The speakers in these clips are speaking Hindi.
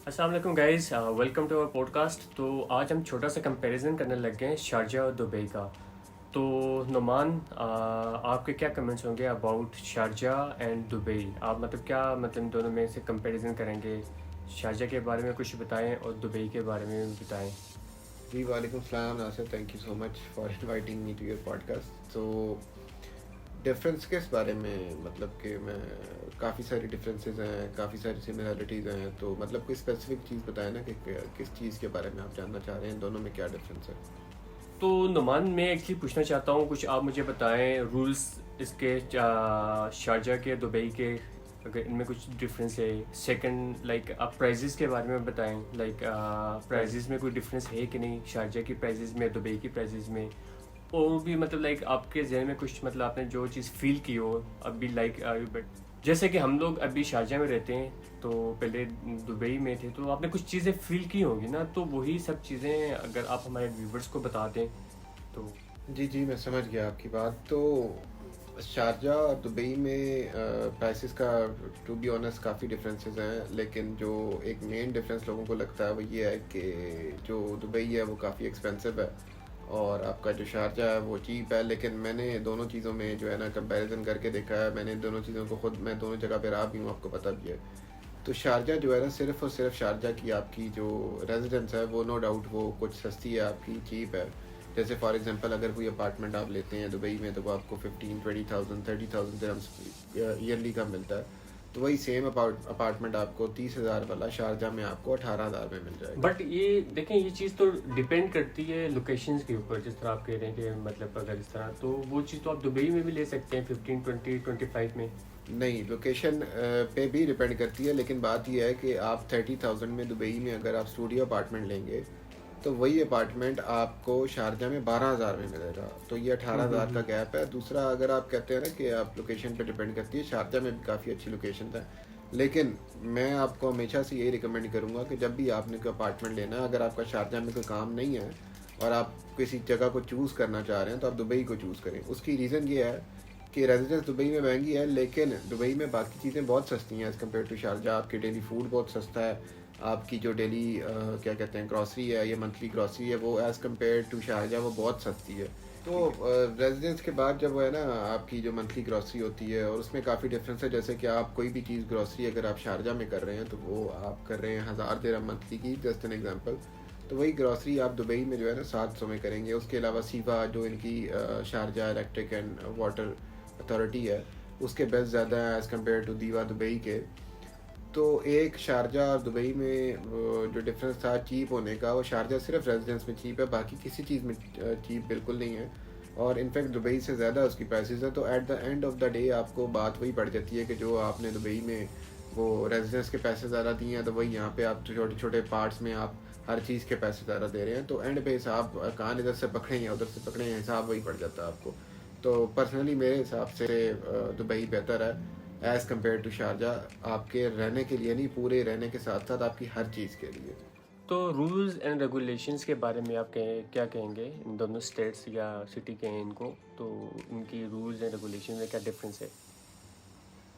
अस्सलाम वालेकुम guys, welcome to our podcast. तो आज हम छोटा सा कंपैरिजन करने लग गए हैं शारजा और दुबई का। तो नुमान, आपके क्या कमेंट्स होंगे अबाउट शारजा एंड दुबई? आप क्या इन दोनों में से कंपैरिजन करेंगे? शारजा के बारे में कुछ बताएं और दुबई के बारे में भी बताएं। जी वालेकुम सलाम Nasir, thank you so much for inviting me to your podcast. तो डिफरेंस किस बारे में, कि मैं काफ़ी सारी डिफरेंसेस हैं, काफ़ी सारी सिमिलरिटीज़ हैं, तो कोई स्पेसिफिक चीज़ बताएं ना कि किस चीज़ के बारे में आप जानना चाह रहे हैं, इन दोनों में क्या डिफरेंस है। तो नुमान, मैं एक चीज़ पूछना चाहता हूँ, कुछ आप मुझे बताएं रूल्स इसके, शारजा के दुबई के, अगर इनमें कुछ डिफरेंस है। सेकंड, आप प्राइजेस के बारे में बताएं, प्राइजेस में कोई डिफरेंस है कि नहीं शारजा की प्राइजेस में, दुबई की प्राइजेस में। और भी आपके जहन में कुछ आपने जो चीज़ फील की हो अभी, जैसे कि हम लोग अभी शारजा में रहते हैं, तो पहले दुबई में थे, तो आपने कुछ चीज़ें फील की होंगी ना, तो वही सब चीज़ें अगर आप हमारे व्यूवर्स को बता दें तो। जी जी, मैं समझ गया आपकी बात। तो शारजा और दुबई में प्राइसेस का टू बी ऑनेस्ट काफ़ी डिफरेंसेस हैं, लेकिन जो एक मेन डिफरेंस लोगों को लगता है वो ये है कि जो दुबई है वो काफ़ी एक्सपेंसिव है और आपका जो शारजा है वो चीप है। लेकिन मैंने दोनों चीज़ों में जो है ना कंपैरिजन करके देखा है, मैंने दोनों चीज़ों को खुद, मैं दोनों जगह पे रहा भी हूँ, आपको पता भी है। तो शारजा जो है ना, सिर्फ़ और सिर्फ शारजा की आपकी जो रेजिडेंस है वो नो डाउट वो कुछ सस्ती है, आपकी चीप है। जैसे फॉर एग्जांपल अगर कोई अपार्टमेंट आप लेते हैं दुबई में तो वो आपको 15-20,000 30,000 दिरहम्स ईयरली का मिलता है। तो वही सेम अपार्टमेंट आपको 30,000 वाला शारजा में आपको 18,000 में मिल जाएगा। बट ये देखें, ये चीज़ तो डिपेंड करती है लोकेशंस के ऊपर। जिस तरह आप कह रहे हैं कि अगर इस तरह, तो वो चीज़ तो आप दुबई में भी ले सकते हैं 15, 20, 25 में। नहीं, लोकेशन पे भी डिपेंड करती है, लेकिन बात यह है कि आप 30,000 में दुबई में अगर आप स्टूडियो अपार्टमेंट लेंगे तो वही अपार्टमेंट आपको शारजा में 12,000 में मिलेगा। तो ये 18,000 का गैप है। दूसरा, अगर आप कहते हैं ना कि आप लोकेशन पे डिपेंड करती है, शारजा में भी काफ़ी अच्छी लोकेशन है, लेकिन मैं आपको हमेशा से यही रिकमेंड करूँगा कि जब भी आपने कोई अपार्टमेंट लेना है, अगर आपका शारजा में कोई काम नहीं है और आप किसी जगह को चूज़ करना चाह रहे हैं तो आप दुबई को चूज़ करें। उसकी रीज़न ये है कि रेजिडेंस दुबई में महंगी है, लेकिन दुबई में बाकी चीज़ें बहुत सस्ती हैं एज़ कम्पेयर टू शारजा। आपकी डेली फूड बहुत सस्ता है, आपकी जो डेली क्या कहते हैं ग्रॉसरी है या मंथली ग्रॉसरी है वो एज़ कम्पेयर टू शारजा वो बहुत सस्ती है। तो रेजिडेंस के बाद जब वो है ना आपकी जो मंथली ग्रॉसरी होती है और उसमें काफ़ी डिफरेंस है। जैसे कि आप कोई भी चीज़ ग्रॉसरी अगर आप शारजा में कर रहे हैं तो वो आप कर रहे हैं 1,000 दिरहम मंथली की, जस्ट एन एग्जांपल। तो वही ग्रॉसरी आप दुबई में जो है ना 700 में करेंगे। उसके अलावा सीवा जो इनकी Sharjah electric and water authority है उसके बिल्स ज़्यादा है एज़ कम्पेयर टू दीवा दुबई के। तो एक शारजा और दुबई में जो डिफरेंस था चीप होने का, वो शारजा सिर्फ रेजिडेंस में चीप है, बाकी किसी चीज़ में चीप बिल्कुल नहीं है, और इनफैक्ट दुबई से ज़्यादा उसकी प्राइसेस है। तो at the end of the day आपको बात वही पड़ जाती है कि जो आपने दुबई में वो रेजिडेंस के पैसे ज़्यादा दिए हैं, तो वही यहाँ पे आप छोटे छोटे पार्ट्स में आप हर चीज़ के पैसे ज़्यादा दे रहे हैं। तो एंड पे हिसाब कान इधर से पकड़े या उधर से पकड़े हैं, हिसाब वही पड़ जाता है आपको। तो पर्सनली मेरे हिसाब से दुबई बेहतर है एज़ कम्पेयर टू शारजा, आपके रहने के लिए नहीं, पूरे रहने के साथ साथ आपकी हर चीज़ के लिए। तो रूल्स एंड रेगुलेशंस के बारे में आप क्या कहेंगे? इन दोनों स्टेट्स या सिटी के हैं इनको, तो इनकी रूल्स एंड रेगुलेशन में क्या डिफरेंस है?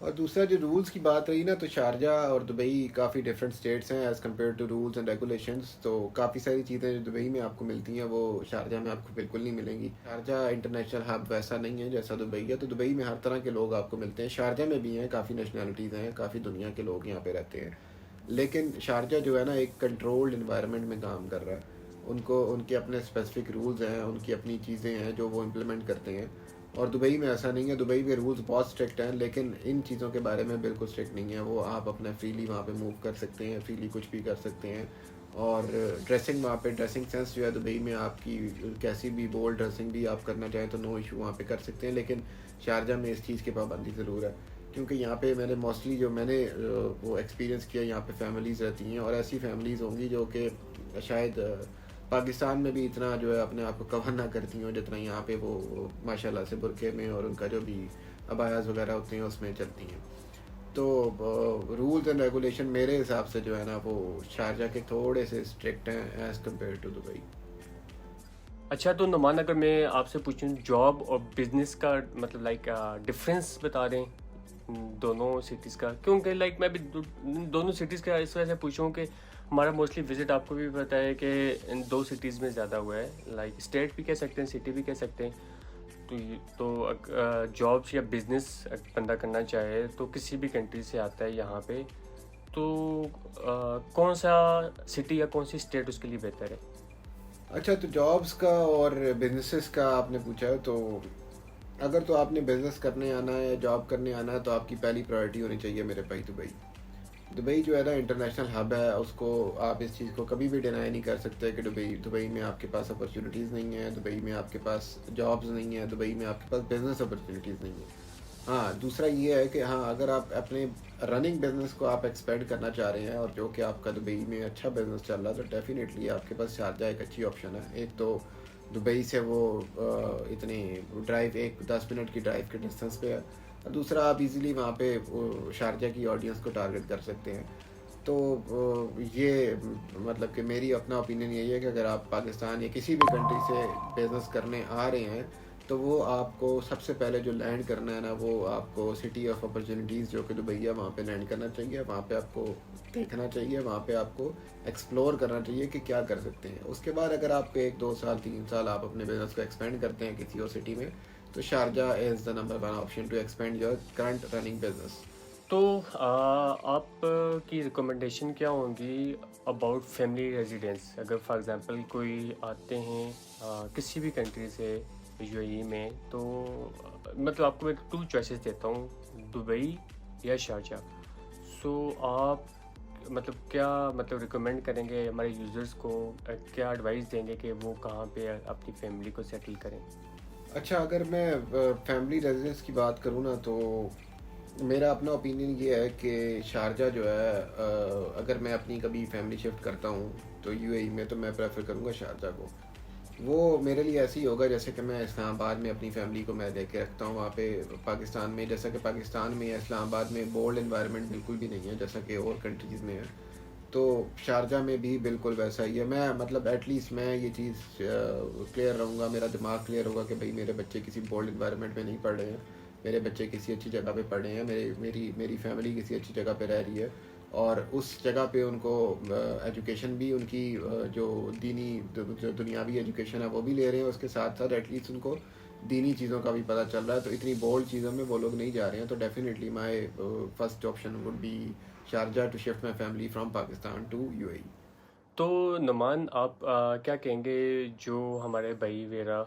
और दूसरा जो रूल्स की बात रही ना, तो शारजा और दुबई काफ़ी डिफरेंट स्टेट्स हैं as compare to rules and regulations. तो काफ़ी सारी चीज़ें जो दुबई में आपको मिलती हैं वो शारजा में आपको बिल्कुल नहीं मिलेंगी। शारजा इंटरनेशनल हब वैसा नहीं है जैसा दुबई है, तो दुबई में हर तरह के लोग आपको मिलते हैं। शारजा में भी हैं, काफ़ी नेशनैलिटीज़ हैं, काफ़ी दुनिया के लोग यहाँ पे रहते हैं, लेकिन शारजा जो है ना एक कंट्रोल्ड इन्वायरमेंट में काम कर रहा है। उनको उनके अपने स्पेसिफिक रूल्स हैं, उनकी अपनी चीज़ें हैं जो वो इम्प्लीमेंट करते हैं। और दुबई में ऐसा नहीं है, दुबई में रूल्स बहुत स्ट्रिक्ट हैं, लेकिन इन चीज़ों के बारे में बिल्कुल स्ट्रिक्ट नहीं है। वो आप अपना फ्रीली वहाँ पे मूव कर सकते हैं, फ्रीली कुछ भी कर सकते हैं। और ड्रेसिंग, वहाँ पे ड्रेसिंग सेंस जो है दुबई में आपकी कैसी भी बोल्ड ड्रेसिंग भी आप करना चाहें तो नो इशू वहाँ पे कर सकते हैं, लेकिन शारजा में इस चीज़ की पाबंदी ज़रूर है। क्योंकि यहाँ पे मैंने मोस्टली जो मैंने वो एक्सपीरियंस किया, यहाँ पे फैमिलीज़ रहती हैं और ऐसी फैमिलीज़ होंगी जो कि शायद पाकिस्तान में भी इतना जो है अपने आप को कवर ना करती हों जितना यहाँ पे वो माशाल्लाह से बुरके में और उनका जो भी अबायाज़ वगैरह होते हैं उसमें चलती हैं। तो रूल्स एंड रेगुलेशन मेरे हिसाब से जो है ना वो शारजा के थोड़े से स्ट्रिक्ट हैं एज़ कम्पेयर टू दुबई। अच्छा, तो नुमान, अगर मैं आपसे पूछूं जॉब और बिजनेस का डिफरेंस बता दें दोनों सिटीज़ का, क्योंकि लाइक मैं भी दोनों सिटीज़ का इस वजह से पूछूँ कि हमारा मोस्टली विज़िट आपको भी पता है कि इन 2 सिटीज़ में ज़्यादा हुआ है, लाइक स्टेट भी कह सकते हैं, सिटी भी कह सकते हैं। तो जॉब्स या बिज़नेस बंदा करना चाहे तो किसी भी कंट्री से आता है यहाँ पे, तो कौन सा सिटी या कौन सी स्टेट उसके लिए बेहतर है? अच्छा, तो जॉब्स का और बिजनेसेस का आपने पूछा है, तो अगर तो आपने बिजनेस करने आना है या जॉब करने आना है तो आपकी पहली प्रायोरिटी होनी चाहिए मेरे भाई दुबई। दुबई जो है ना इंटरनेशनल हब है, उसको आप इस चीज़ को कभी भी डिनाई नहीं कर सकते कि दुबई दुबई में आपके पास अपॉर्चुनिटीज़ नहीं है, दुबई में आपके पास जॉब्स नहीं है, दुबई में आपके पास बिजनेस अपॉर्चुनिटीज़ नहीं है। हाँ, दूसरा ये है कि हाँ, अगर आप अपने रनिंग बिजनेस को आप एक्सपेंड करना चाह रहे हैं और जो कि आपका दुबई में अच्छा बिजनेस चल रहा है, तो डेफिनेटली आपके पास शारजा एक अच्छी ऑप्शन है। एक तो दुबई से वो इतनी ड्राइव, एक 10 मिनट की ड्राइव के डिस्टेंस पे है, और दूसरा आप इजीली वहाँ पे शारजा की ऑडियंस को टारगेट कर सकते हैं। तो ये मतलब कि मेरी अपना ओपिनियन यही है कि अगर आप पाकिस्तान या किसी भी कंट्री से बिज़नेस करने आ रहे हैं तो वो आपको सबसे पहले जो लैंड करना है ना, वो आपको सिटी ऑफ अपॉर्चुनिटीज़ जो कि दुबई है वहाँ पे लैंड करना चाहिए। वहाँ पे आपको देखना चाहिए, वहाँ पे आपको एक्सप्लोर करना चाहिए कि क्या कर सकते हैं। उसके बाद अगर आपके 1 2 साल 3 साल आप अपने बिजनेस को एक्सपेंड करते हैं किसी और सिटी में, तो Sharjah is the number 1 option to expand your current running business. तो आप की रिकमेंडेशन क्या होंगी अबाउट फैमिली रेजिडेंस? अगर फॉर एग्जांपल कोई आते हैं किसी भी कंट्री से यूएई में, तो मतलब आपको मैं 2 चॉइसेस देता हूँ, दुबई या शारजा। सो आप मतलब क्या मतलब रिकमेंड करेंगे हमारे यूज़र्स को, क्या एडवाइस देंगे कि वो कहाँ पे अपनी फैमिली को सेटल करें? अच्छा, अगर मैं फैमिली रेजिडेंस की बात करूँ ना, तो मेरा अपना ओपिनियन ये है कि शारजा जो है, अगर मैं अपनी कभी फैमिली शिफ्ट करता हूँ तो यूएई में, तो मैं प्रेफर करूँगा शारजा को। वो मेरे लिए ऐसे ही होगा जैसे कि मैं इस्लामाबाद में अपनी फैमिली को मैं देख के रखता हूँ वहाँ पे पाकिस्तान में। जैसा कि पाकिस्तान में या इस्लामाबाद में बोल्ड इन्वायरमेंट बिल्कुल भी नहीं है जैसा कि और कंट्रीज़ में है, तो शारजा में भी बिल्कुल वैसा ही है। मैं मतलब एटलीस्ट मैं ये चीज़ क्लियर रहूँगा, मेरा दिमाग क्लियर होगा कि भाई मेरे बच्चे किसी बोल्ड इन्वायरमेंट में नहीं पढ़ रहे हैं, मेरे बच्चे किसी अच्छी जगह पे पढ़ रहे हैं, मेरी मेरी फैमिली किसी अच्छी जगह पे रह रही है, और उस जगह पे उनको एजुकेशन भी उनकी जो दीनी जो दुनियावी एजुकेशन है वो भी ले रहे हैं, उसके साथ साथ एटलीस्ट उनको दीनी चीज़ों का भी पता चल रहा है। तो इतनी बोल्ड चीज़ों में वो लोग नहीं जा रहे हैं, तो definitely my first option would be Sharjah to shift my family from Pakistan to UAE. तो नुमान, आप क्या कहेंगे जो हमारे भाई वेरा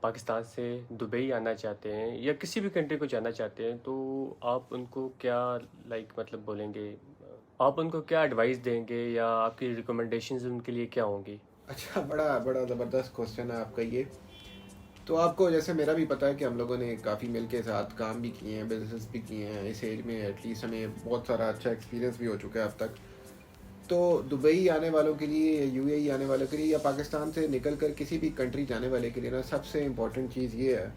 पाकिस्तान से दुबई आना चाहते हैं या किसी भी कंट्री को जाना चाहते हैं, तो आप उनको क्या लाइक मतलब बोलेंगे, आप उनको क्या एडवाइस देंगे या आपकी रिकमेंडेशंस उनके लिए क्या होंगी? अच्छा, बड़ा बड़ा ज़बरदस्त क्वेश्चन है आपका ये। तो आपको जैसे मेरा भी पता है कि हम लोगों ने काफ़ी मिल के साथ काम भी किए हैं, बिजनेस भी किए हैं, इस एज में एटलीस्ट हमें बहुत सारा अच्छा एक्सपीरियंस भी हो चुका है अब तक। तो दुबई आने वालों के लिए, यूएई आने वालों के लिए, या पाकिस्तान से निकल कर किसी भी कंट्री जाने वाले के लिए ना, सबसे इम्पोर्टेंट चीज़ ये है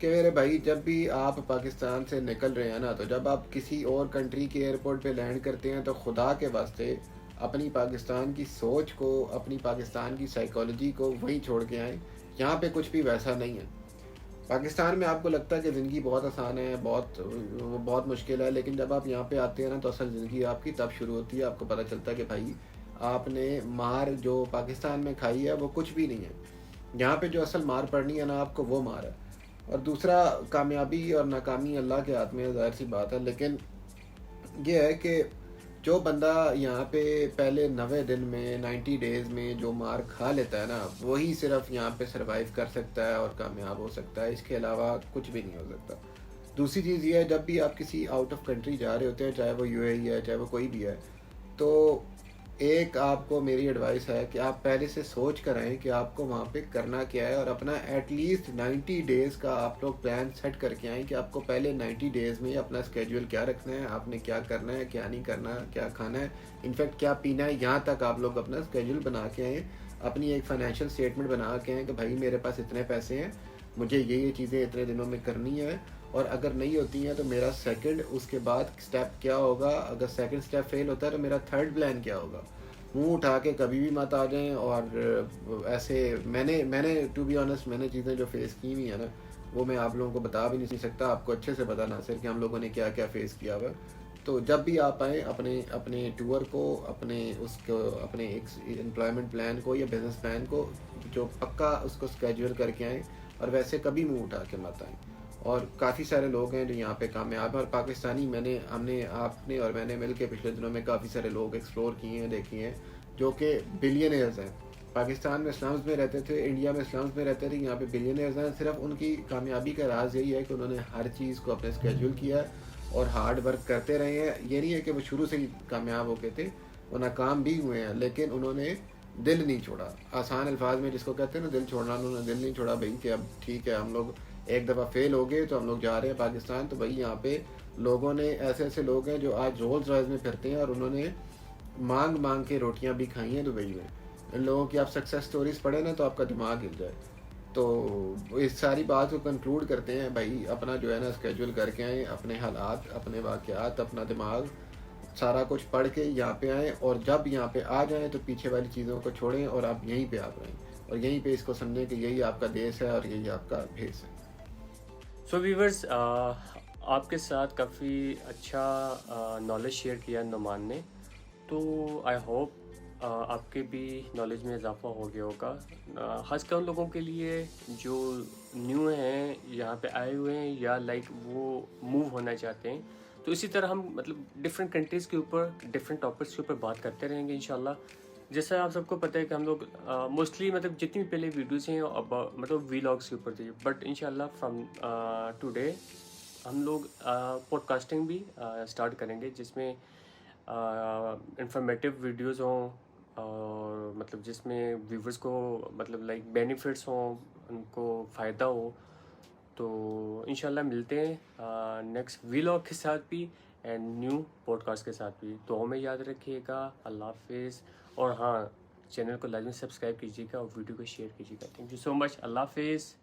कि मेरे भाई, जब भी आप पाकिस्तान से निकल रहे हैं ना, तो जब आप किसी और कंट्री के एयरपोर्ट पे लैंड करते हैं, तो खुदा के वास्ते अपनी पाकिस्तान की सोच को, अपनी पाकिस्तान की साइकोलॉजी को वहीं छोड़ के आएँ। यहाँ पे कुछ भी वैसा नहीं है। पाकिस्तान में आपको लगता है कि ज़िंदगी बहुत आसान है, बहुत मुश्किल है, लेकिन जब आप यहाँ पे आते हैं ना, तो असल ज़िंदगी आपकी तब शुरू होती है। आपको पता चलता है कि भाई आपने मार जो पाकिस्तान में खाई है वो कुछ भी नहीं है। यहाँ पे जो असल मार पड़नी है ना आपको, वो मार है। और दूसरा, कामयाबी और नाकामी अल्लाह के हाथ में है, ज़ाहिर सी बात है। लेकिन ये है कि जो बंदा यहाँ पे पहले 90 दिन में, 90 डेज़ में जो मार खा लेता है ना, वही सिर्फ यहाँ पे सरवाइव कर सकता है और कामयाब हो सकता है। इसके अलावा कुछ भी नहीं हो सकता। दूसरी चीज़ ये है, जब भी आप किसी आउट ऑफ कंट्री जा रहे होते हैं, चाहे वो यूएई है, चाहे वो कोई भी है, तो एक आपको मेरी एडवाइस है कि आप पहले से सोच कर आएँ कि आपको वहाँ पे करना क्या है, और अपना एटलीस्ट 90 डेज़ का आप लोग प्लान सेट करके आएँ कि आपको पहले 90 डेज़ में अपना स्केड्यूल क्या रखना है, आपने क्या करना है, क्या नहीं करना, क्या खाना है, इनफैक्ट क्या पीना है। यहाँ तक आप लोग अपना स्केड्यूल बना के आएँ, अपनी एक फाइनेंशियल स्टेटमेंट बना के आएँ कि भाई मेरे पास इतने पैसे हैं, मुझे ये चीज़ें इतने दिनों में करनी है, और अगर नहीं होती हैं तो मेरा सेकंड, उसके बाद स्टेप क्या होगा, अगर सेकंड स्टेप फेल होता है तो मेरा थर्ड प्लान क्या होगा। मुंह उठा के कभी भी मत आ जाएं। और ऐसे मैंने टू बी ऑनेस्ट, मैंने चीज़ें जो फेस की हुई है ना, वो मैं आप लोगों को बता भी नहीं सकता, आपको अच्छे से पता नासिर कि हम लोगों ने क्या क्या फेस किया हुआ। तो जब भी आप आएँ अपने अपने टूर को, अपने एक एम्प्लॉयमेंट प्लान को या बिज़नेस प्लान को जो पक्का उसको स्केड्यूल करके आएँ, और वैसे कभी मुँह उठा के मत आएँ। और काफ़ी सारे लोग हैं जो यहाँ पे कामयाब हैं, और पाकिस्तानी आपने और मैंने मिल के पिछले दिनों में काफ़ी सारे लोग एक्सप्लोर किए हैं, देखे हैं, जो कि बिलियनर्स हैं। पाकिस्तान में स्लम्स में रहते थे, इंडिया में स्लम्स में रहते थे, यहाँ पे बिलियनर्स हैं। सिर्फ उनकी कामयाबी का राज यही है कि उन्होंने हर चीज़ को अपने स्केड्यूल किया है और हार्ड वर्क करते रहे हैं। ये नहीं है कि वो शुरू से ही कामयाब हो गए थे, वो नाकाम भी हुए हैं, लेकिन उन्होंने दिल नहीं छोड़ा। आसान अल्फाज में जिसको कहते हैं ना दिल छोड़ना, उन्होंने दिल नहीं छोड़ा भाई कि अब ठीक है हम लोग एक दफ़ा फेल हो गए तो हम लोग जा रहे हैं पाकिस्तान। तो भाई यहाँ पे लोगों ने ऐसे ऐसे लोग हैं जो आज रोल्स रॉयस में फिरते हैं, और उन्होंने मांग मांग के रोटियां भी खाई हैं दुबई में। इन लोगों की आप सक्सेस स्टोरीज पढ़े ना तो आपका दिमाग हिल जाए। तो इस सारी बात को कंक्लूड करते हैं भाई, अपना जो है ना स्केड्यूल करके आएँ, अपने हालात, अपने वाक़यात, अपना दिमाग सारा कुछ पढ़ के यहाँ पे आएँ, और जब यहाँ पे आ जाएँ तो पीछे वाली चीज़ों को छोड़ें और आप यहीं पे आप रहें, और यहीं पे इसको समझें कि यही आपका देश है और यही आपका भेस है। सो व्यूवर्स, आपके साथ काफ़ी अच्छा नॉलेज शेयर किया नुमान ने, तो आई होप आपके भी नॉलेज में इजाफा हो गया होगा। ख़ासकर उन लोगों के लिए जो न्यू हैं, यहाँ पे आए हुए हैं, या लाइक वो मूव होना चाहते हैं। तो इसी तरह हम मतलब डिफरेंट कंट्रीज़ के ऊपर, डिफरेंट टॉपिक्स के ऊपर बात करते रहेंगे इंशाल्लाह। जैसा आप सबको पता है कि हम लोग मोस्टली मतलब जितनी भी पहले वीडियोस हैं मतलब वीलॉग्स के ऊपर थी, बट इंशाल्लाह फ्रॉम टुडे हम लोग पॉडकास्टिंग भी स्टार्ट करेंगे, जिसमें इंफॉर्मेटिव वीडियोस हों, और मतलब जिसमें व्यूवर्स को मतलब लाइक बेनिफिट्स हों, उनको फ़ायदा हो। तो इंशाल्लाह मिलते हैं नेक्स्ट वीलॉग के साथ भी एंड न्यू पॉडकास्ट के साथ भी। तो हमें याद रखिएगा। अल्लाह हाफिज़। और हाँ, चैनल को लाजमी सब्सक्राइब कीजिएगा और वीडियो को शेयर कीजिएगा। Thank you so much. अल्लाह हाफिज़।